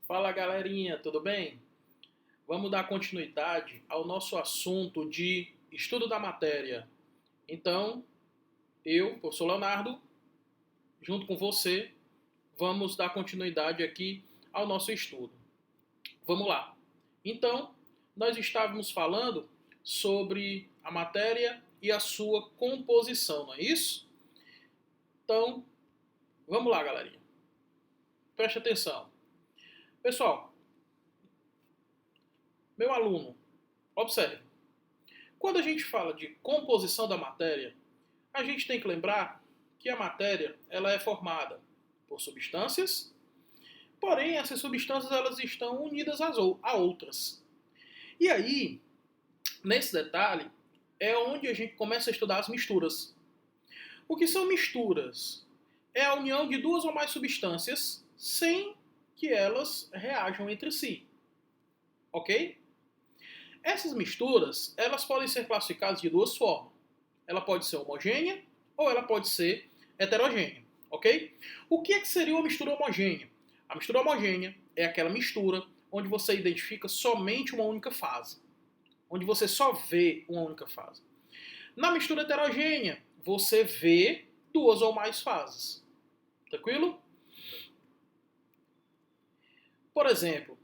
Fala galerinha, tudo bem? Vamos dar continuidade ao nosso assunto de estudo da matéria. Então, eu, professor Leonardo, junto com você, vamos dar continuidade aqui ao nosso estudo. Vamos lá. Então, nós estávamos falando sobre a matéria e a sua composição, não é isso? Então, vamos lá, galerinha. Preste atenção. Pessoal, meu aluno, observe. Quando a gente fala de composição da matéria, a gente tem que lembrar que a matéria ela é formada por substâncias, porém essas substâncias elas estão unidas a outras. E aí, nesse detalhe, é onde a gente começa a estudar as misturas. O que são misturas? É a união de duas ou mais substâncias sem que elas reajam entre si. Ok? Essas misturas, elas podem ser classificadas de duas formas. Ela pode ser homogênea ou ela pode ser heterogênea, ok? O que seria uma mistura homogênea? A mistura homogênea é aquela mistura onde você identifica somente uma única fase, onde você só vê uma única fase. Na mistura heterogênea, você vê duas ou mais fases, tranquilo? Por exemplo,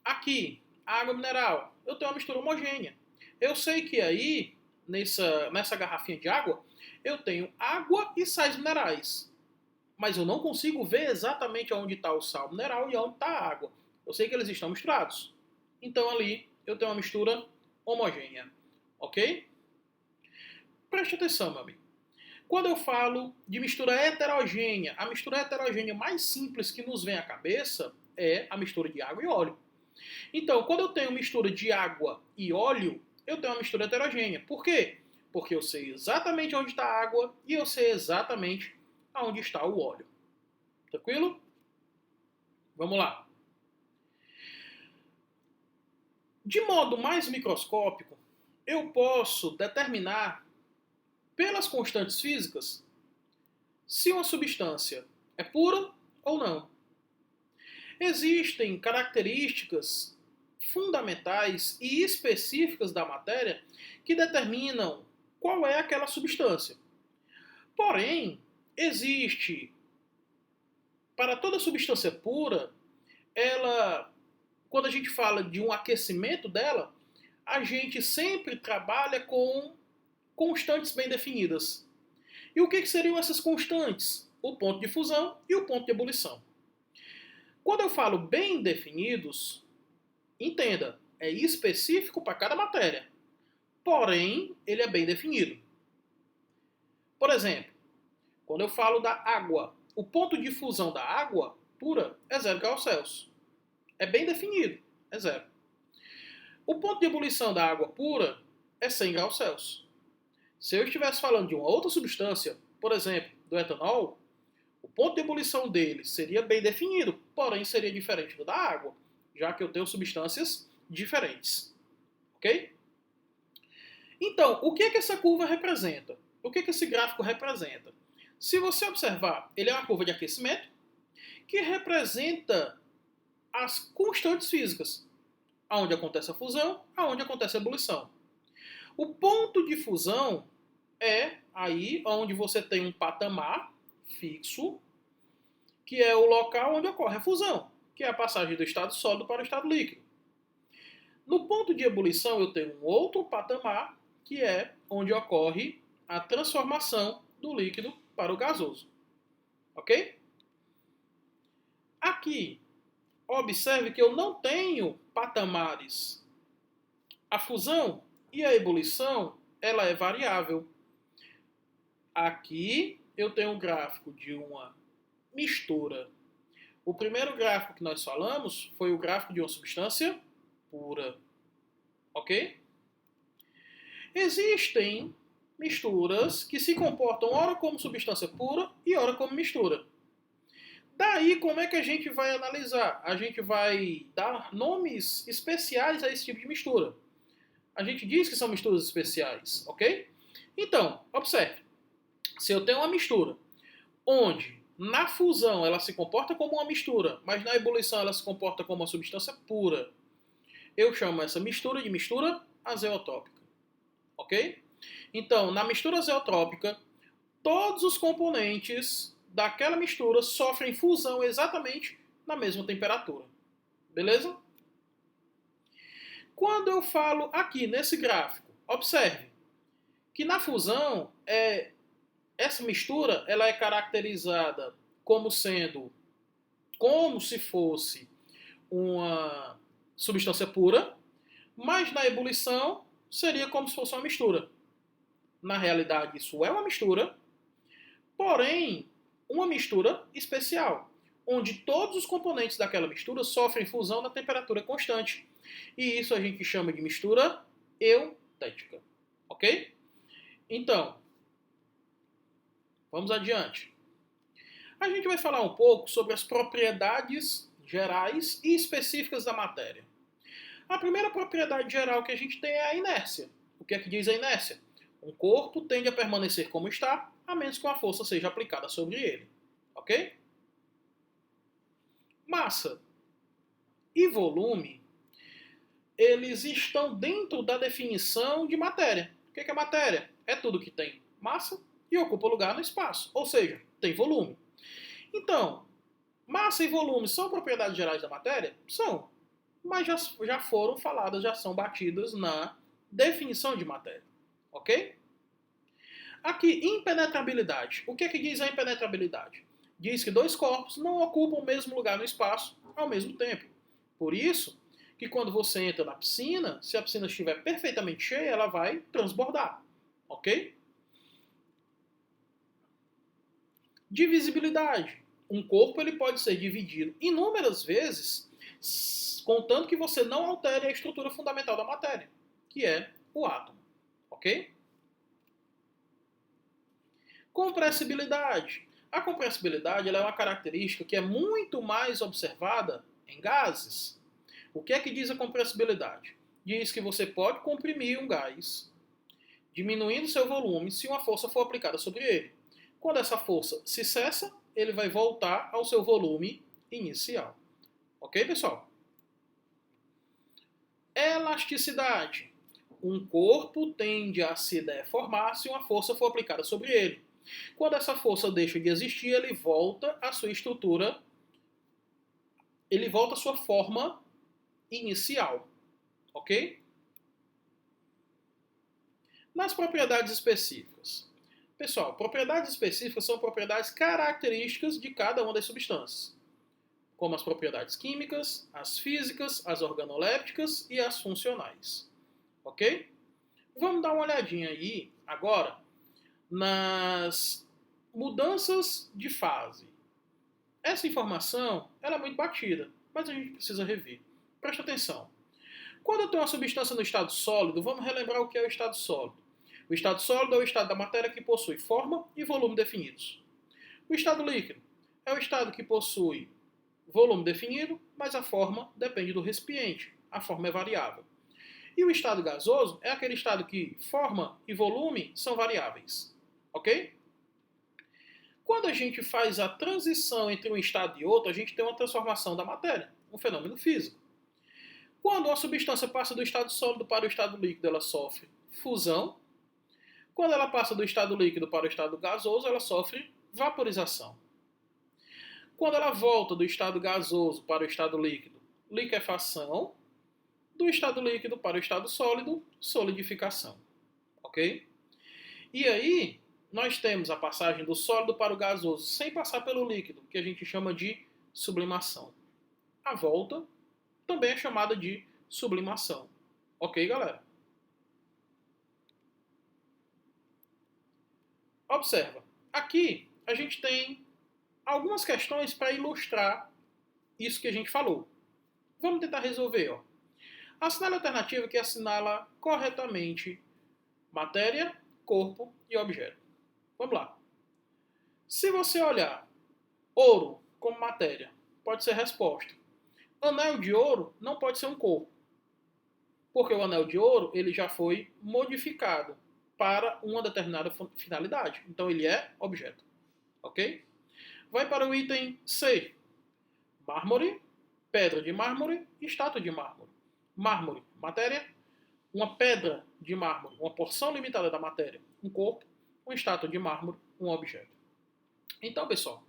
aqui, a água mineral, eu tenho uma mistura homogênea. Eu sei que aí, nessa garrafinha de água, eu tenho água e sais minerais. Mas eu não consigo ver exatamente onde está o sal mineral e onde está a água. Eu sei que eles estão misturados. Então ali eu tenho uma mistura homogênea. Ok? Preste atenção, meu amigo. Quando eu falo de mistura heterogênea, a mistura heterogênea mais simples que nos vem à cabeça é a mistura de água e óleo. Então, quando eu tenho mistura de água e óleo, eu tenho uma mistura heterogênea. Por quê? Porque eu sei exatamente onde está a água e eu sei exatamente onde está o óleo. Tranquilo? Vamos lá. De modo mais microscópico, eu posso determinar, pelas constantes físicas, se uma substância é pura ou não. Existem características fundamentais e específicas da matéria que determinam qual é aquela substância. Porém, existe, para toda substância pura, quando a gente fala de um aquecimento dela, a gente sempre trabalha com constantes bem definidas. E o que seriam essas constantes? O ponto de fusão e o ponto de ebulição. Quando eu falo bem definidos, entenda, é específico para cada matéria. Porém, ele é bem definido. Por exemplo, quando eu falo da água, o ponto de fusão da água pura é 0 graus Celsius. É bem definido, é 0. O ponto de ebulição da água pura é 100 graus Celsius. Se eu estivesse falando de uma outra substância, por exemplo, do etanol, o ponto de ebulição dele seria bem definido, porém seria diferente do da água, já que eu tenho substâncias diferentes. Ok? Então, o que essa curva representa? O que esse gráfico representa? Se você observar, ele é uma curva de aquecimento que representa as constantes físicas, aonde acontece a fusão, aonde acontece a ebulição. O ponto de fusão é aí onde você tem um patamar fixo, que é o local onde ocorre a fusão, que é a passagem do estado sólido para o estado líquido. No ponto de ebulição eu tenho um outro patamar, que é onde ocorre a transformação do líquido para o gasoso. Ok? Aqui, observe que eu não tenho patamares. A fusão e a ebulição, ela é variável. Aqui eu tenho um gráfico de uma mistura. O primeiro gráfico que nós falamos foi o gráfico de uma substância pura. Ok? Existem misturas que se comportam ora como substância pura e ora como mistura. Daí, como é que a gente vai analisar? A gente vai dar nomes especiais a esse tipo de mistura. A gente diz que são misturas especiais, ok? Então, observe. Se eu tenho uma mistura onde Na fusão, ela se comporta como uma mistura, mas na ebulição ela se comporta como uma substância pura. Eu chamo essa mistura de mistura azeotrópica. Ok? Então, na mistura azeotrópica, todos os componentes daquela mistura sofrem fusão exatamente na mesma temperatura. Beleza? Quando eu falo aqui nesse gráfico, observe que na fusão, essa mistura ela é caracterizada como sendo como se fosse uma substância pura, mas na ebulição seria como se fosse uma mistura. Na realidade, isso é uma mistura, porém, uma mistura especial, onde todos os componentes daquela mistura sofrem fusão na temperatura constante. E isso a gente chama de mistura eutética. Ok? Então, vamos adiante. A gente vai falar um pouco sobre as propriedades gerais e específicas da matéria. A primeira propriedade geral que a gente tem é a inércia. O que é que diz a inércia? Um corpo tende a permanecer como está, a menos que uma força seja aplicada sobre ele. Ok? Massa e volume, eles estão dentro da definição de matéria. O que é matéria? É tudo que tem massa e ocupa lugar no espaço, ou seja, tem volume. Então, massa e volume são propriedades gerais da matéria? São, mas já foram faladas, já são batidas na definição de matéria. Ok? Aqui, impenetrabilidade. O que é que diz a impenetrabilidade? Diz que dois corpos não ocupam o mesmo lugar no espaço ao mesmo tempo. Por isso, que quando você entra na piscina, se a piscina estiver perfeitamente cheia, ela vai transbordar. Ok? Divisibilidade. Um corpo ele pode ser dividido inúmeras vezes, contanto que você não altere a estrutura fundamental da matéria, que é o átomo. Ok? Compressibilidade. A compressibilidade ela é uma característica que é muito mais observada em gases. O que é que diz a compressibilidade? Diz que você pode comprimir um gás, diminuindo seu volume se uma força for aplicada sobre ele. Quando essa força se cessa, ele vai voltar ao seu volume inicial. Ok, pessoal? Elasticidade. Um corpo tende a se deformar se uma força for aplicada sobre ele. Quando essa força deixa de existir, ele volta à sua estrutura, ele volta à sua forma inicial. Ok? Nas propriedades específicas. Pessoal, propriedades específicas são propriedades características de cada uma das substâncias, como as propriedades químicas, as físicas, as organolépticas e as funcionais. Ok? Vamos dar uma olhadinha aí agora nas mudanças de fase. Essa informação ela é muito batida, mas a gente precisa rever. Presta atenção. Quando eu tenho uma substância no estado sólido, vamos relembrar o que é o estado sólido. O estado sólido é o estado da matéria que possui forma e volume definidos. O estado líquido é o estado que possui volume definido, mas a forma depende do recipiente. A forma é variável. E o estado gasoso é aquele estado que forma e volume são variáveis. Ok? Quando a gente faz a transição entre um estado e outro, a gente tem uma transformação da matéria, um fenômeno físico. Quando uma substância passa do estado sólido para o estado líquido, ela sofre fusão. Quando ela passa do estado líquido para o estado gasoso, ela sofre vaporização. Quando ela volta do estado gasoso para o estado líquido, liquefação. Do estado líquido para o estado sólido, solidificação. Ok? E aí, nós temos a passagem do sólido para o gasoso sem passar pelo líquido, que a gente chama de sublimação. A volta também é chamada de sublimação. Ok, galera? Observa. Aqui a gente tem algumas questões para ilustrar isso que a gente falou. Vamos tentar resolver. Ó. Assinale a alternativa que assinala corretamente matéria, corpo e objeto. Vamos lá. Se você olhar ouro como matéria, pode ser resposta. Anel de ouro não pode ser um corpo. Porque o anel de ouro ele já foi modificado para uma determinada finalidade. Então ele é objeto. Ok? Vai para o item C. Mármore, pedra de mármore e estátua de mármore. Mármore, matéria. Uma pedra de mármore, uma porção limitada da matéria. Um corpo, uma estátua de mármore, um objeto. Então, pessoal,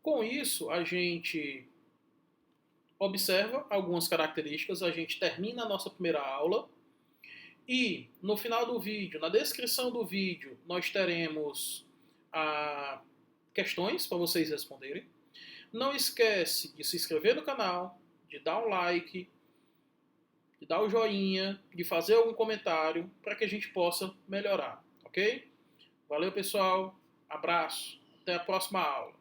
com isso a gente observa algumas características, a gente termina a nossa primeira aula e no final do vídeo, na descrição do vídeo, nós teremos questões para vocês responderem. Não esquece de se inscrever no canal, de dar um like, de dar o joinha, de fazer algum comentário para que a gente possa melhorar, ok? Valeu, pessoal. Abraço. Até a próxima aula.